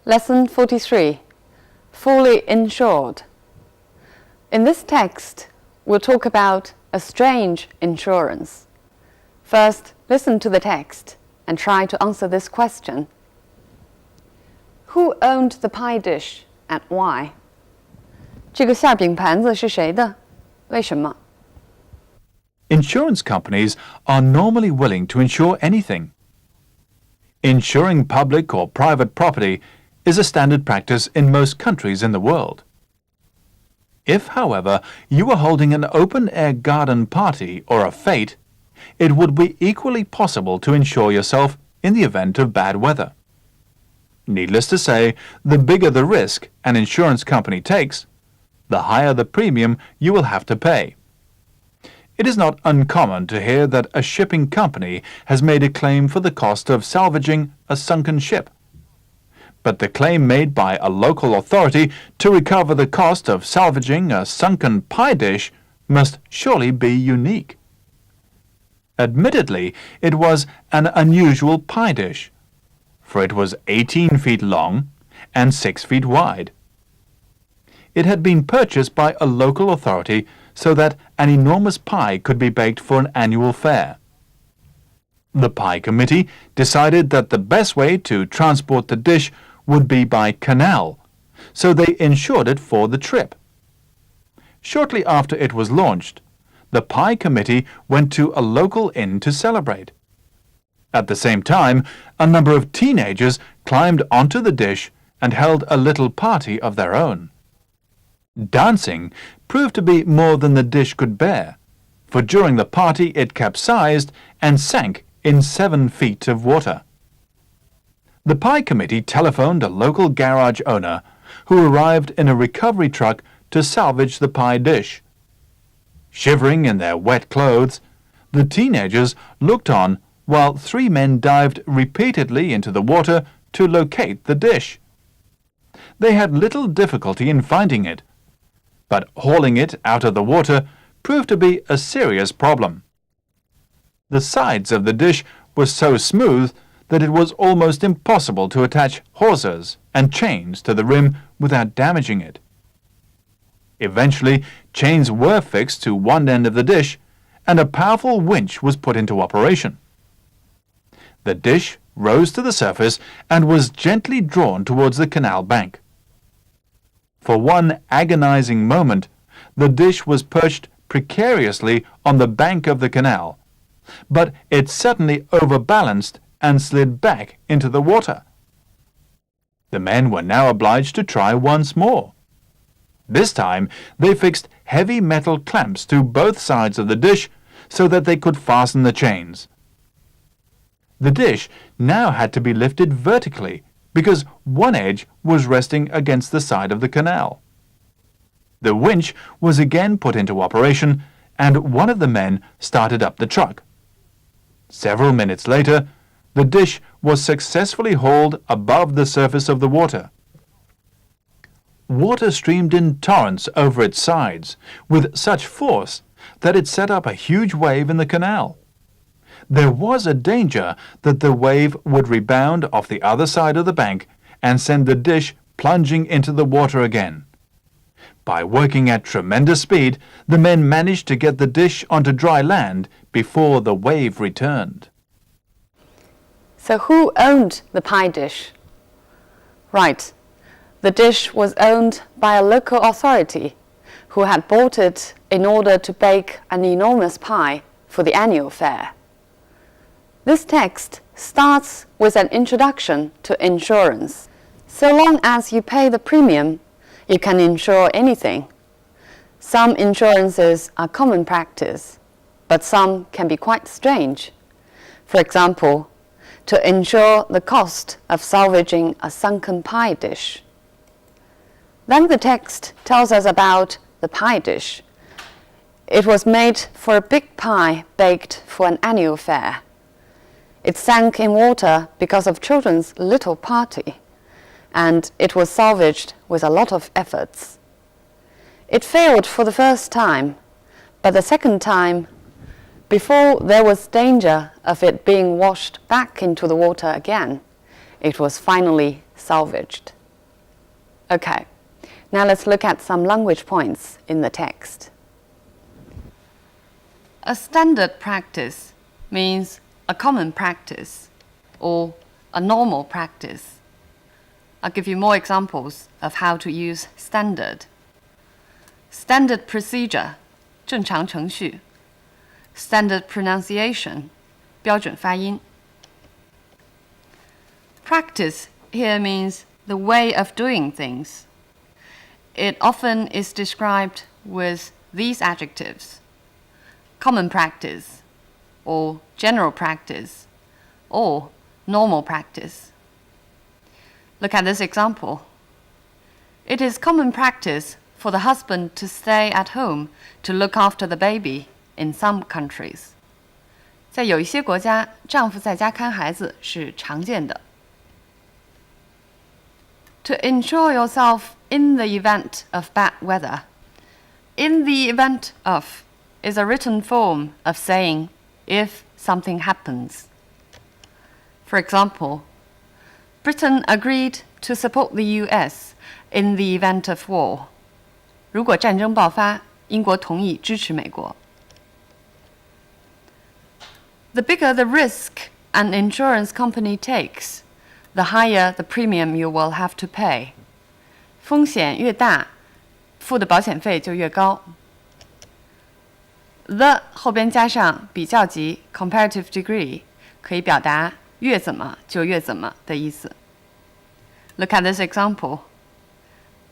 Lesson 43, Fully Insured. In this text, we'll talk about a strange insurance. First, listen to the text and try to answer this question. Who owned the pie dish and why? 这个馅饼盘子是谁的？为什么？ Insurance companies are normally willing to insure anything. Insuring public or private property is a standard practice in most countries in the world. If, however, you were holding an open-air garden party or a fete, it would be equally possible to insure yourself in the event of bad weather. Needless to say, the bigger the risk an insurance company takes, the higher the premium you will have to pay. It is not uncommon to hear that a shipping company has made a claim for the cost of salvaging a sunken ship. But the claim made by a local authority to recover the cost of salvaging a sunken pie dish must surely be unique. Admittedly, it was an unusual pie dish, for it was 18 feet long and 6 feet wide. It had been purchased by a local authority so that an enormous pie could be baked for an annual fair. The pie committee decided that the best way to transport the dish would be by canal, so they insured it for the trip. Shortly after it was launched, the pie committee went to a local inn to celebrate. At the same time, a number of teenagers climbed onto the dish and held a little party of their own. Dancing proved to be more than the dish could bear, for during the party it capsized and sank in 7 feet of water. The pie committee telephoned a local garage owner who arrived in a recovery truck to salvage the pie dish. Shivering in their wet clothes, the teenagers looked on while 3 men dived repeatedly into the water to locate the dish. They had little difficulty in finding it, but hauling it out of the water proved to be a serious problem. The sides of the dish were so smooth that it was almost impossible to attach hawsers and chains to the rim without damaging it. Eventually, chains were fixed to one end of the dish, and a powerful winch was put into operation. The dish rose to the surface and was gently drawn towards the canal bank. For one agonizing moment, the dish was perched precariously on the bank of the canal, but it suddenly overbalanced and slid back into the water. The men were now obliged to try once more. This time, they fixed heavy metal clamps to both sides of the dish so that they could fasten the chains. The dish now had to be lifted vertically because one edge was resting against the side of the canal. The winch was again put into operation, and one of the men started up the truck. Several minutes later, the dish was successfully hauled above the surface of the water. Water streamed in torrents over its sides with such force that it set up a huge wave in the canal. There was a danger that the wave would rebound off the other side of the bank and send the dish plunging into the water again. By working at tremendous speed, the men managed to get the dish onto dry land before the wave returned. So who owned the pie dish? Right. The dish was owned by a local authority who had bought it in order to bake an enormous pie for the annual fair. This text starts with an introduction to insurance. So long as you pay the premium, you can insure anything. Some insurances are common practice, but some can be quite strange. For example, to insure the cost of salvaging a sunken pie dish. Then the text tells us about the pie dish. It was made for a big pie baked for an annual fair. It sank in water because of children's little party, and it was salvaged with a lot of efforts. It failed for the first time, but the second time, before there was danger of it being washed back into the water again, it was finally salvaged. Okay, now let's look at some language points in the text. A standard practice means a common practice or a normal practice. I'll give you more examples of how to use standard. Standard procedure, 正常程序. Standard pronunciation, 标准发音. Practice here means the way of doing things. It often is described with these adjectives: common practice, or general practice, or normal practice. Look at this example. It is common practice for the husband to stay at home to look after the baby in some countries. 在有一些国家，丈夫在家看孩子是常见的。To insure yourself in the event of bad weather. In the event of is a written form of saying if something happens. For example, Britain agreed to support the US in the event of war. 如果战争爆发，英国同意支持美国。The bigger the risk an insurance company takes, the higher the premium you will have to pay. 风险越大，付的保险费就越高。The 后边加上比较级 comparative degree， 可以表达越怎么就越怎么的意思。Look at this example.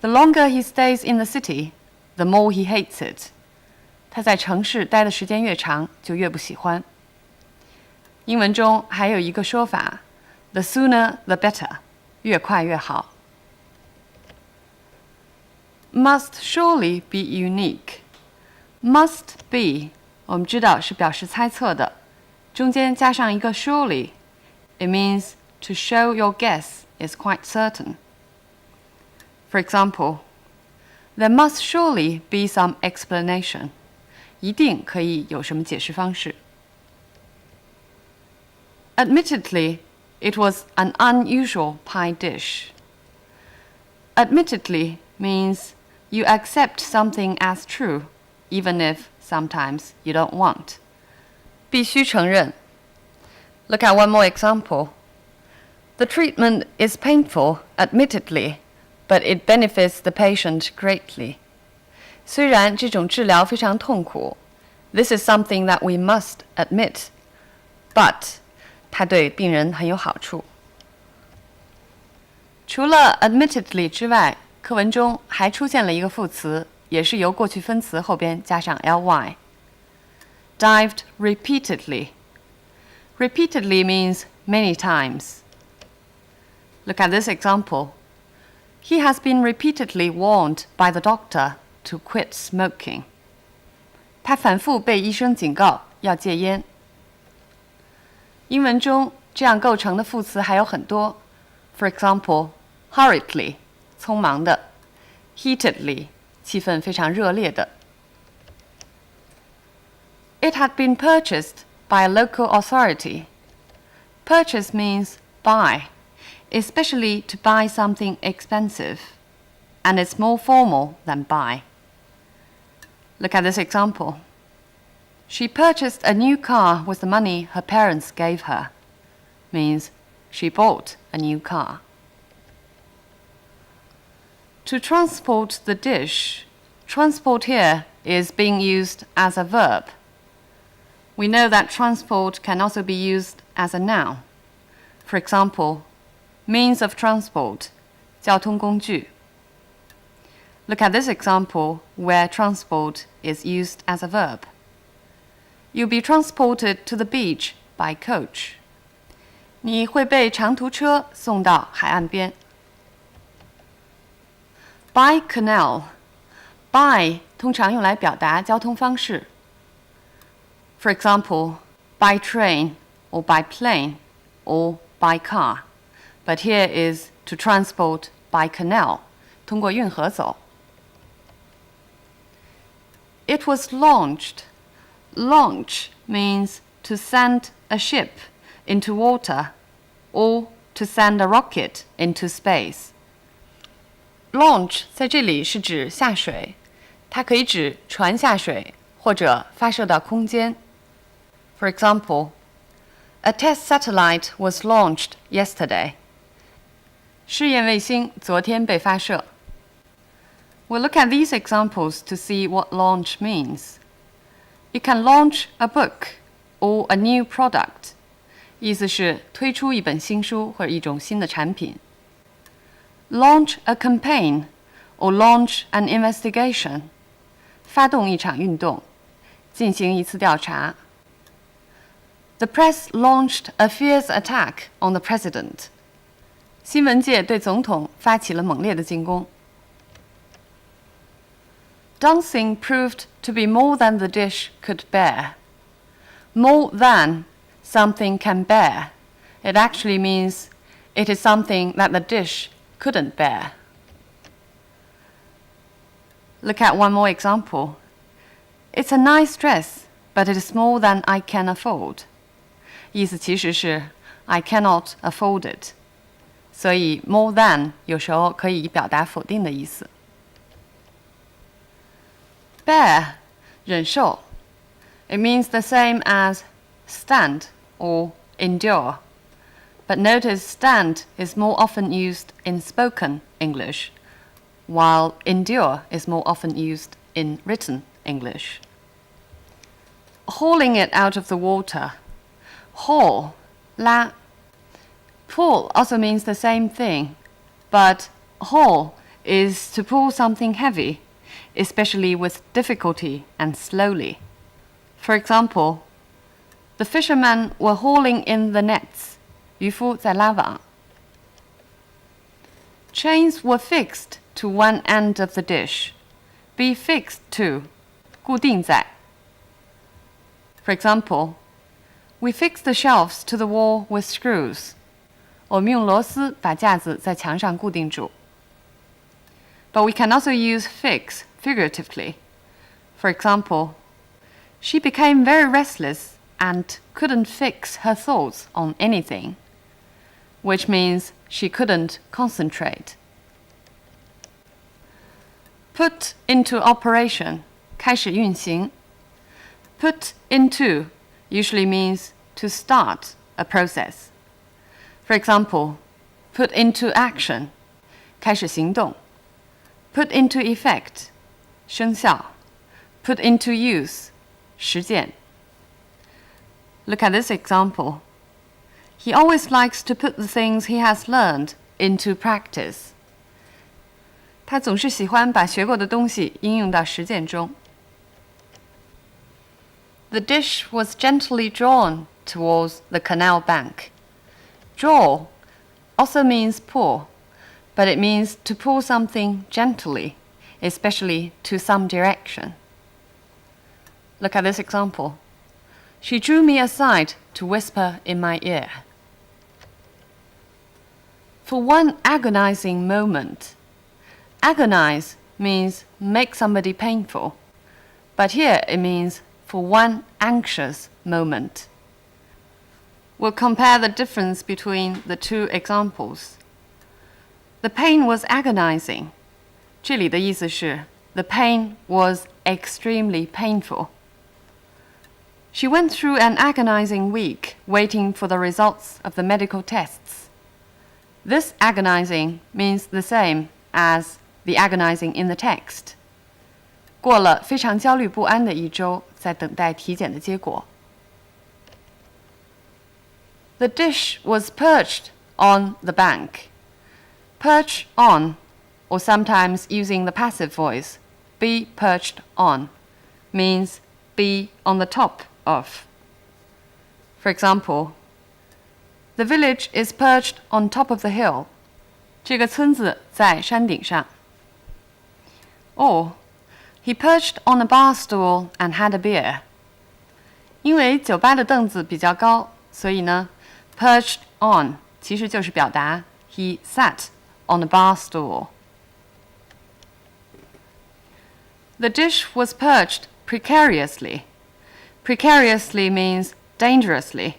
The longer he stays in the city, the more he hates it. 他在城市待的时间越长，就越不喜欢。英文中还有一个说法 ，the sooner the better， 越快越好。Must surely be unique. Must be， 我们知道是表示猜测的，中间加上一个 surely， it means to show your guess is quite certain. For example, there must surely be some explanation. 一定可以有什么解释方式。Admittedly, it was an unusual pie dish. Admittedly means you accept something as true, even if sometimes you don't want. 必须承认。Look at one more example. The treatment is painful, admittedly, but it benefits the patient greatly. 虽然这种治疗非常痛苦 ，this is something that we must admit, but 它对病人很有好处。除了 admittedly 之外，课文中还出现了一个副词，也是由过去分词后边加上 ly. Dived repeatedly. Repeatedly means many times. Look at this example. He has been repeatedly warned by the doctor to quit smoking. 他反复被医生警告要戒烟。英文中这样构成的副词还有很多。For example, hurriedly, 匆忙的 heatedly, 气氛非常热烈的 It had been purchased by a local authority. Purchase means buy, especially to buy something expensive, and it's more formal than buy. Look at this example. She purchased a new car with the money her parents gave her. Means she bought a new car. To transport the dish, transport here is being used as a verb. We know that transport can also be used as a noun. For example, means of transport, 交通工具. Look at this example where transport is used as a verb. You'll be transported to the beach by coach. 你会被长途车送到海岸边。By canal. By 通常用来表达交通方式。For example, by train, or by plane, or by car. But here is to transport by canal, 通过运河走。It was launched. Launch means to send a ship into water or to send a rocket into space. Launch 在这里是指下水，它可以指船下水或者发射到空间。For example, a test satellite was launched yesterday. 试验卫星昨天被发射。We'll look at these examples to see what launch means. You can launch a book or a new product. 意思是推出一本新书或者一种新的产品。Launch a campaign or launch an investigation. 发动一场运动，进行一次调查。The press launched a fierce attack on the president. 新闻界对总统发起了猛烈的进攻。Dancing proved to be more than the dish could bear. More than something can bear. It actually means it is something that the dish couldn't bear. Look at one more example. It's a nice dress, but it is more than I can afford. 意思其实是 I cannot afford it. 所以 more than 有时候可以表达否定的意思。Bear 忍受 It means the same as stand or endure. But notice stand is more often used in spoken English, while endure is more often used in written English. Hauling it out of the water. Haul, 拉 Pull also means the same thing, but haul is to pull something heavy, especially with difficulty and slowly. For example, the fishermen were hauling in the nets. 渔夫在拉网。Chains were fixed to one end of the dish. Be fixed to, 固定在。For example, we fixed the shelves to the wall with screws. 我们用螺丝把架子在墙上固定住。But we can also use fix figuratively. For example, she became very restless and couldn't fix her thoughts on anything, which means she couldn't concentrate. Put into operation, 开始运行。Put into usually means to start a process. For example, put into action, 开始行动。Put into effect, 生效。Put into use, 实践。Look at this example. He always likes to put the things he has learned into practice. 他总是喜欢把学过的东西应用到实践中。The dish was gently drawn towards the canal bank. Draw also means pull, but it means to pull something gently, especially to some direction. Look at this example. She drew me aside to whisper in my ear. For one agonizing moment. Agonize means make somebody painful, but here it means for one anxious moment. We'll compare the difference between the two examples. The pain was agonizing. 这里的意思是 the pain was extremely painful. She went through an agonizing week waiting for the results of the medical tests. This agonizing means the same as the agonizing in the text. 过了非常焦虑不安的一周，在等待体检的结果。The dish was perched on the bank. Perch on, or sometimes using the passive voice, be perched on, means be on the top of. For example, the village is perched on top of the hill. 这个村子在山顶上。Or, he perched on a bar stool and had a beer. 因为酒吧的凳子比较高，所以呢 perched on 其实就是表达 he sat on a bar stool. The dish was perched precariously. Precariously means dangerously,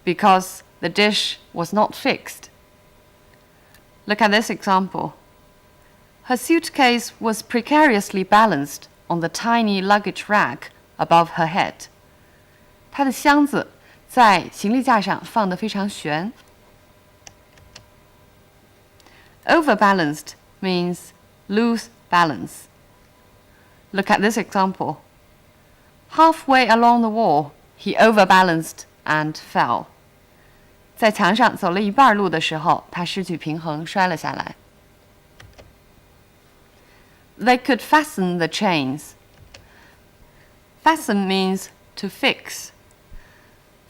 because the dish was not fixed. Look at this example. Her suitcase was precariously balanced on the tiny luggage rack above her head. 她的箱子在行李架上放得非常悬。Overbalanced means lose balance. Look at this example. Halfway along the wall, he overbalanced and fell. 在墙上走了一半路的时候，他失去平衡，摔了下来。They could fasten the chains. Fasten means to fix.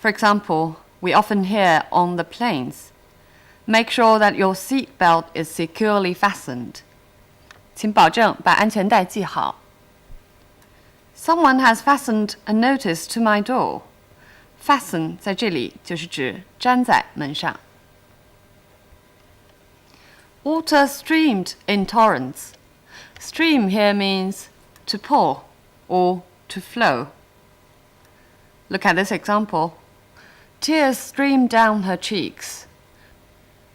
For example, we often hear on the planes, make sure that your seat belt is securely fastened. 请保证把安全带系好。Someone has fastened a notice to my door. Fasten 在这里就是指粘在门上。Water streamed in torrents. Stream here means to pour or to flow. Look at this example. Tears streamed down her cheeks.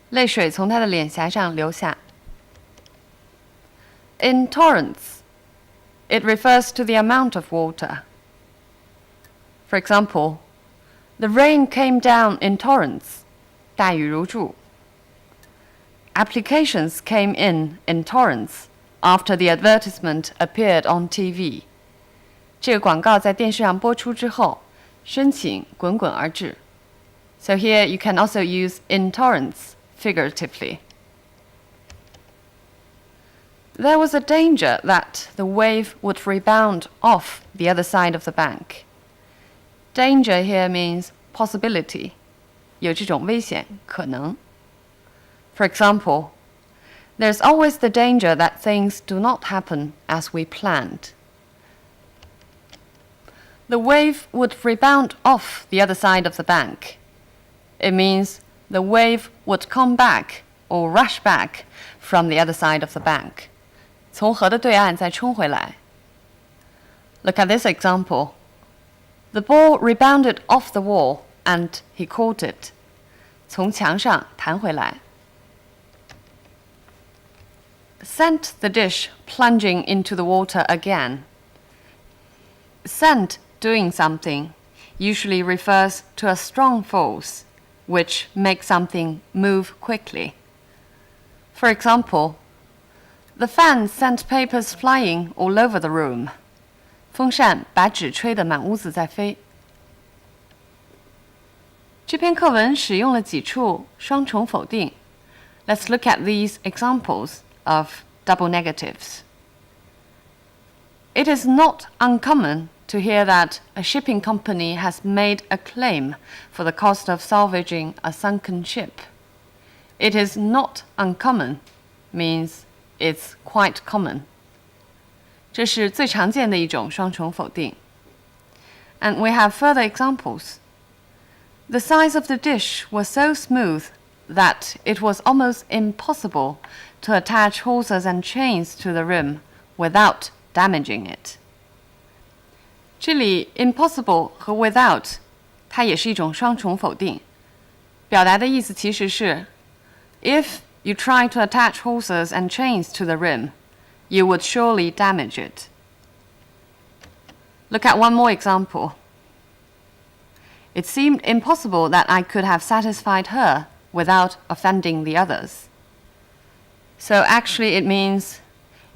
泪水从她的脸颊上流下。In torrents, it refers to the amount of water. For example, the rain came down in torrents. 大雨如注。Applications came in torrents after the advertisement appeared on TV. 这个广告在电视上播出之后，申请滚滚而至。So here you can also use in torrents figuratively. There was a danger that the wave would rebound off the other side of the bank. Danger here means possibility. 有这种危险，可能。For example, there's always the danger that things do not happen as we planned. The wave would rebound off the other side of the bank. It means the wave would come back or rush back from the other side of the bank. 从河的对岸再冲回来。Look at this example. The ball rebounded off the wall and he caught it. 从墙上弹回来。Sent the dish plunging into the water again. Sent doing something usually refers to a strong force which makes something move quickly. For example, the fan sent papers flying all over the room. 风扇把纸吹得满屋子在飞。这篇课文使用了几处双重否定。Let's look at these examples of double negatives. It is not uncommon to hear that a shipping company has made a claim for the cost of salvaging a sunken ship. It is not uncommon means it's quite common. 这是最常见的一种双重否定。And we have further examples. The size of the dish was so smooth that it was almost impossible to attach hawsers and chains to the rim without damaging it. 这里 impossible 和 without 它也是一种双重否定，表达的意思其实是 If you try to attach hawsers and chains to the rim, you would surely damage it. Look at one more example. It seemed impossible that I could have satisfied her without offending the others. So actually it means,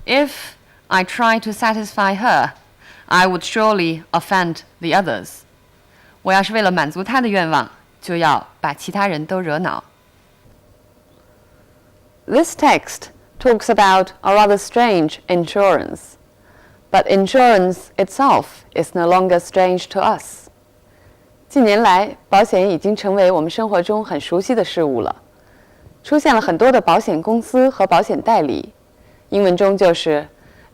if I try to satisfy her, I would surely offend the others. 我要是为了满足她的愿望，就要把其他人都惹恼。This text talks about a rather strange insurance, but insurance itself is no longer strange to us. 近年来，保险已经成为我们生活中很熟悉的事物了。出现了很多的保险公司和保险代理，英文中就是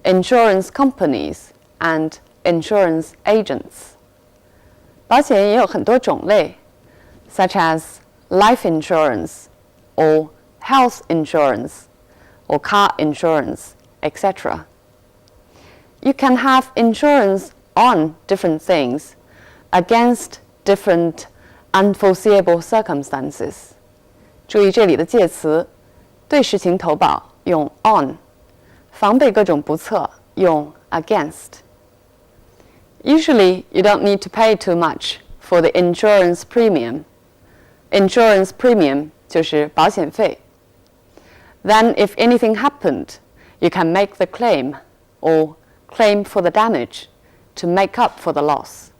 insurance companies and insurance agents. 保险也有很多种类 such as life insurance or health insurance or car insurance, etc. You can have insurance on different things against different unforeseeable circumstances. 注意这里的介词对事情投保用 on， 防备各种不测用 against. Usually, you don't need to pay too much for the insurance premium. Insurance premium 就是保险费。Then, if anything happened, you can make the claim or claim for the damage to make up for the loss.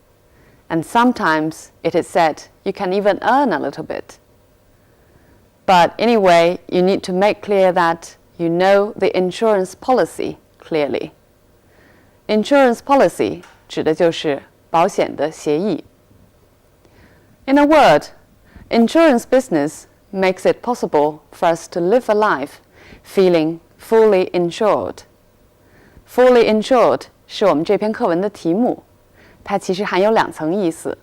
And sometimes it is said you can even earn a little bit. But anyway, you need to make clear that you know the insurance policy clearly. Insurance policy 指的就是保险的协议。In a word, insurance business makes it possible for us to live a life feeling fully insured. Fully insured 是我们这篇课文的题目，它其实含有2层意思。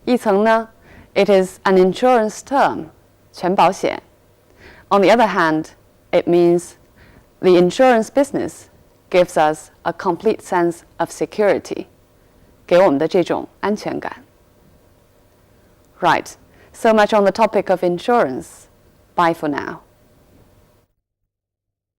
一层呢 ，it is an insurance term， 全保险。On the other hand, it means the insurance business gives us a complete sense of security. 给我们的这种安全感。Right, so much on the topic of insurance. Bye for now.